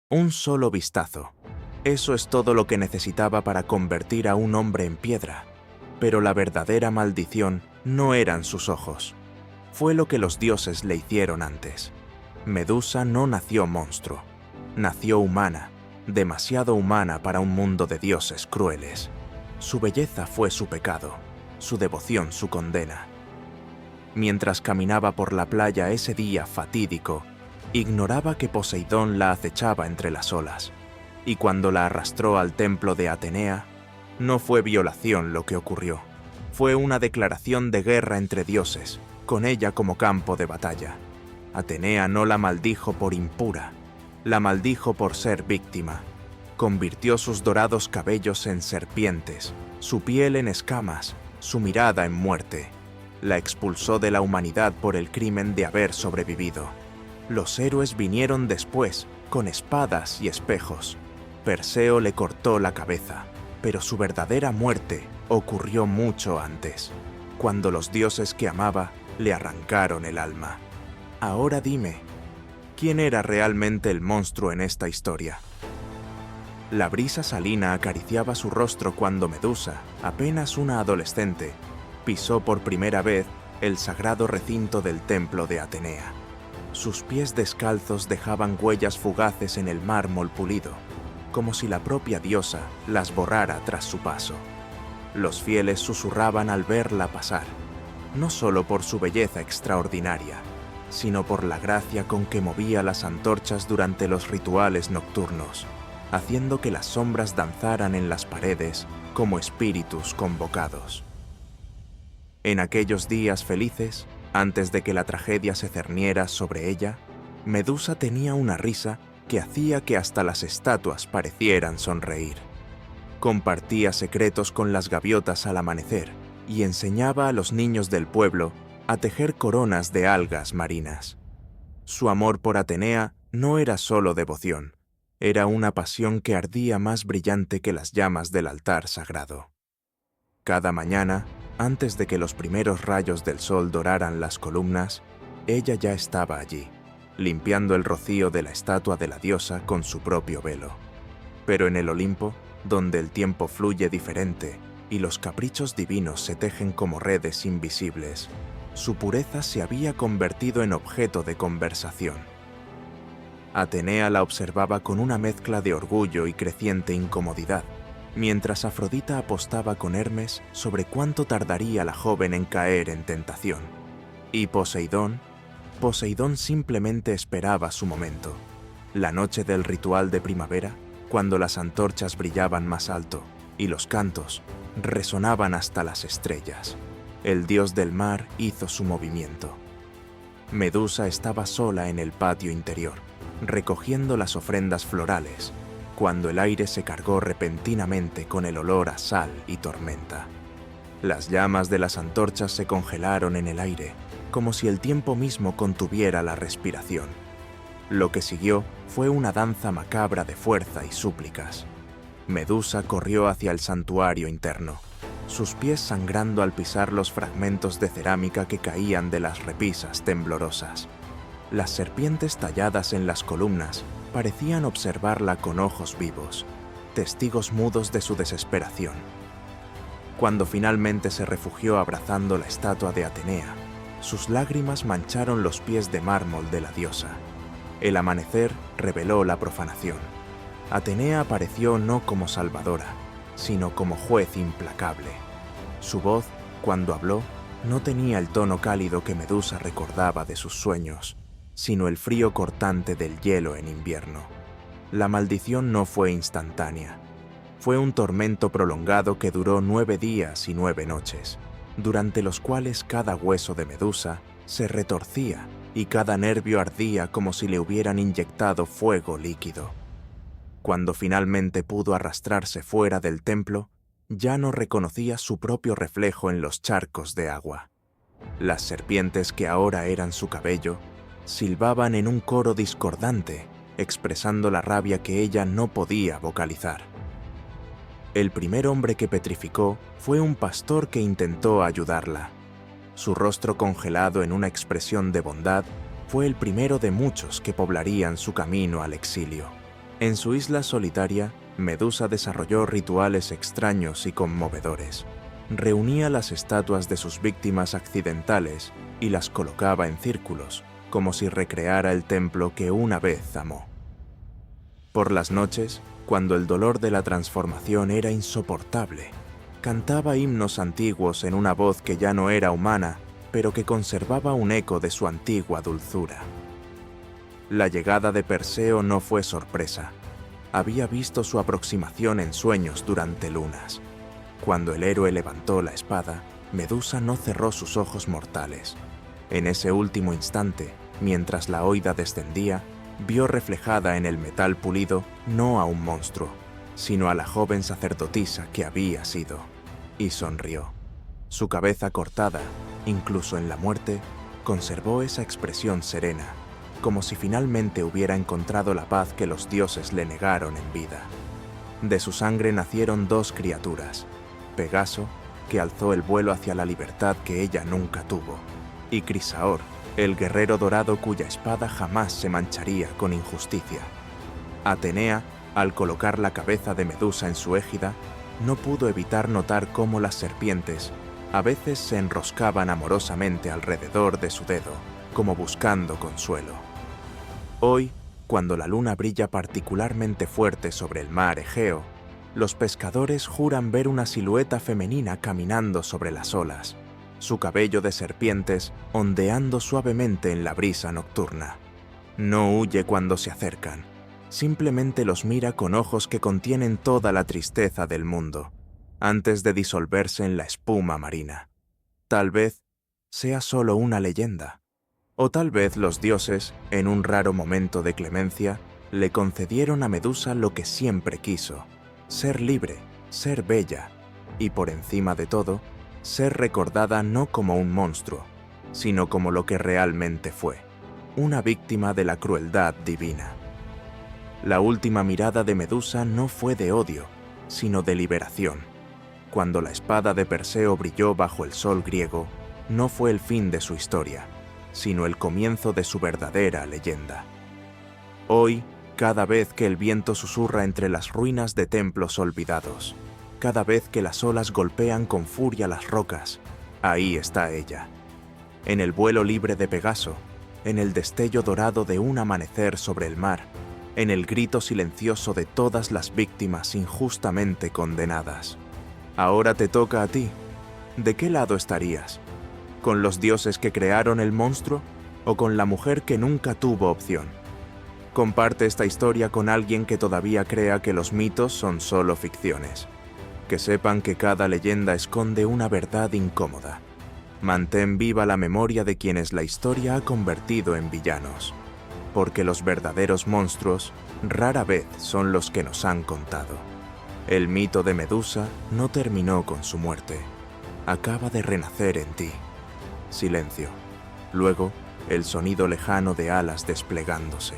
Un solo vistazo. Eso es todo lo que necesitaba para convertir a un hombre en piedra. Pero la verdadera maldición no eran sus ojos. Fue lo que los dioses le hicieron antes. Medusa no nació monstruo. Nació humana, demasiado humana para un mundo de dioses crueles. Su belleza fue su pecado, su devoción su condena. Mientras caminaba por la playa ese día fatídico, ignoraba que Poseidón la acechaba entre las olas, y cuando la arrastró al templo de Atenea, no fue violación lo que ocurrió, fue una declaración de guerra entre dioses, con ella como campo de batalla. Atenea no la maldijo por impura, la maldijo por ser víctima. Convirtió sus dorados cabellos en serpientes, su piel en escamas, su mirada en muerte. La expulsó de la humanidad por el crimen de haber sobrevivido. Los héroes vinieron después, con espadas y espejos. Perseo le cortó la cabeza, pero su verdadera muerte ocurrió mucho antes, cuando los dioses que amaba le arrancaron el alma. Ahora dime, ¿quién era realmente el monstruo en esta historia? La brisa salina acariciaba su rostro cuando Medusa, apenas una adolescente, pisó por primera vez el sagrado recinto del templo de Atenea. Sus pies descalzos dejaban huellas fugaces en el mármol pulido, como si la propia diosa las borrara tras su paso. Los fieles susurraban al verla pasar, no solo por su belleza extraordinaria, sino por la gracia con que movía las antorchas durante los rituales nocturnos, haciendo que las sombras danzaran en las paredes como espíritus convocados. En aquellos días felices, antes de que la tragedia se cerniera sobre ella, Medusa tenía una risa que hacía que hasta las estatuas parecieran sonreír. Compartía secretos con las gaviotas al amanecer y enseñaba a los niños del pueblo a tejer coronas de algas marinas. Su amor por Atenea no era solo devoción, era una pasión que ardía más brillante que las llamas del altar sagrado. Cada mañana, antes de que los primeros rayos del sol doraran las columnas, ella ya estaba allí, limpiando el rocío de la estatua de la diosa con su propio velo. Pero en el Olimpo, donde el tiempo fluye diferente y los caprichos divinos se tejen como redes invisibles, su pureza se había convertido en objeto de conversación. Atenea la observaba con una mezcla de orgullo y creciente incomodidad, mientras Afrodita apostaba con Hermes sobre cuánto tardaría la joven en caer en tentación. Y Poseidón simplemente esperaba su momento. La noche del ritual de primavera, cuando las antorchas brillaban más alto y los cantos resonaban hasta las estrellas, el dios del mar hizo su movimiento. Medusa estaba sola en el patio interior, recogiendo las ofrendas florales, cuando el aire se cargó repentinamente con el olor a sal y tormenta. Las llamas de las antorchas se congelaron en el aire, como si el tiempo mismo contuviera la respiración. Lo que siguió fue una danza macabra de fuerza y súplicas. Medusa corrió hacia el santuario interno, sus pies sangrando al pisar los fragmentos de cerámica que caían de las repisas temblorosas. Las serpientes talladas en las columnas parecían observarla con ojos vivos, testigos mudos de su desesperación. Cuando finalmente se refugió abrazando la estatua de Atenea, sus lágrimas mancharon los pies de mármol de la diosa. El amanecer reveló la profanación. Atenea apareció no como salvadora, sino como juez implacable. Su voz, cuando habló, no tenía el tono cálido que Medusa recordaba de sus sueños, sino el frío cortante del hielo en invierno. La maldición no fue instantánea. Fue un tormento prolongado que duró 9 días y 9 noches, durante los cuales cada hueso de Medusa se retorcía y cada nervio ardía como si le hubieran inyectado fuego líquido. Cuando finalmente pudo arrastrarse fuera del templo, ya no reconocía su propio reflejo en los charcos de agua. Las serpientes que ahora eran su cabello silbaban en un coro discordante, expresando la rabia que ella no podía vocalizar. El primer hombre que petrificó fue un pastor que intentó ayudarla. Su rostro congelado en una expresión de bondad fue el primero de muchos que poblarían su camino al exilio. En su isla solitaria, Medusa desarrolló rituales extraños y conmovedores. Reunía las estatuas de sus víctimas accidentales y las colocaba en círculos, como si recreara el templo que una vez amó. Por las noches, cuando el dolor de la transformación era insoportable, cantaba himnos antiguos en una voz que ya no era humana, pero que conservaba un eco de su antigua dulzura. La llegada de Perseo no fue sorpresa. Había visto su aproximación en sueños durante lunas. Cuando el héroe levantó la espada, Medusa no cerró sus ojos mortales. En ese último instante, mientras la oida descendía, vio reflejada en el metal pulido no a un monstruo, sino a la joven sacerdotisa que había sido, y sonrió. Su cabeza cortada, incluso en la muerte, conservó esa expresión serena, como si finalmente hubiera encontrado la paz que los dioses le negaron en vida. De su sangre nacieron dos criaturas, Pegaso, que alzó el vuelo hacia la libertad que ella nunca tuvo, y Crisaor, el guerrero dorado cuya espada jamás se mancharía con injusticia. Atenea, al colocar la cabeza de Medusa en su égida, no pudo evitar notar cómo las serpientes a veces se enroscaban amorosamente alrededor de su dedo, como buscando consuelo. Hoy, cuando la luna brilla particularmente fuerte sobre el mar Egeo, los pescadores juran ver una silueta femenina caminando sobre las olas, su cabello de serpientes ondeando suavemente en la brisa nocturna. No huye cuando se acercan, simplemente los mira con ojos que contienen toda la tristeza del mundo, antes de disolverse en la espuma marina. Tal vez sea solo una leyenda, o tal vez los dioses, en un raro momento de clemencia, le concedieron a Medusa lo que siempre quiso: ser libre, ser bella, y por encima de todo, ser recordada no como un monstruo, sino como lo que realmente fue, una víctima de la crueldad divina. La última mirada de Medusa no fue de odio, sino de liberación. Cuando la espada de Perseo brilló bajo el sol griego, no fue el fin de su historia, sino el comienzo de su verdadera leyenda. Hoy, cada vez que el viento susurra entre las ruinas de templos olvidados, cada vez que las olas golpean con furia las rocas, ahí está ella. En el vuelo libre de Pegaso, en el destello dorado de un amanecer sobre el mar, en el grito silencioso de todas las víctimas injustamente condenadas. Ahora te toca a ti. ¿De qué lado estarías? ¿Con los dioses que crearon el monstruo o con la mujer que nunca tuvo opción? Comparte esta historia con alguien que todavía crea que los mitos son solo ficciones. Que sepan que cada leyenda esconde una verdad incómoda. Mantén viva la memoria de quienes la historia ha convertido en villanos, porque los verdaderos monstruos rara vez son los que nos han contado. El mito de Medusa no terminó con su muerte. Acaba de renacer en ti. Silencio. Luego, el sonido lejano de alas desplegándose.